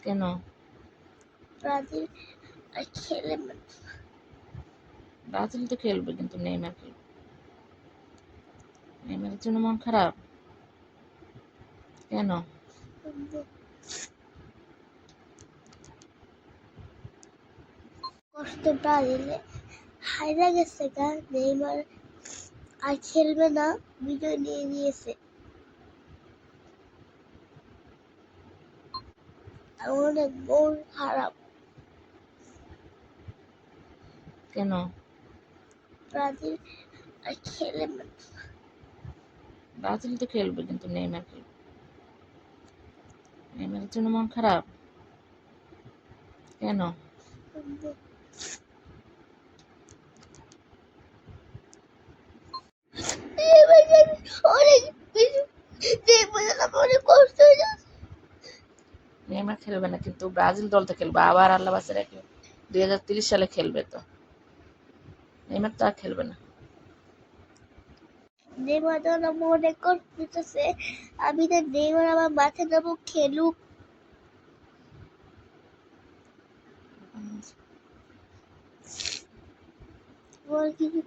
কেন? ব্রাজিল আর খেলে না। ব্রাজিল তো খেলবে, কিন্তু নেইমার খেলবে। নেইমারের জন্য মন খারাপ কেন? কষ্ট ব্রাজিলে হাইরা গেছে গা, নেইমার আর খেলবে না, বিজয় নিয়ে নিয়েছে। আর অনেক মন খারাপ। কেন? ব্রাজিল আর খেলে না। ব্রাজিল তো খেলবে, কিন্তু নেইমার খেলবে। নেইমারের জন্য মন খারাপ কেন? অনেক কিছু অনেক কষ্ট হয়ে যাচ্ছে। নেইমার খেলবে না, কিন্তু ব্রাজিল দল তো খেলবে আবার, আল্লাহ বাঁচিয়ে রাখলে 2030 সালে খেলবে তো। নেইমার তো আর খেলবে না। নেইমার জন্য মনে করতেছে, আমি তো নেইমার আমার মাঠে যাবো, খেলুক। কিছু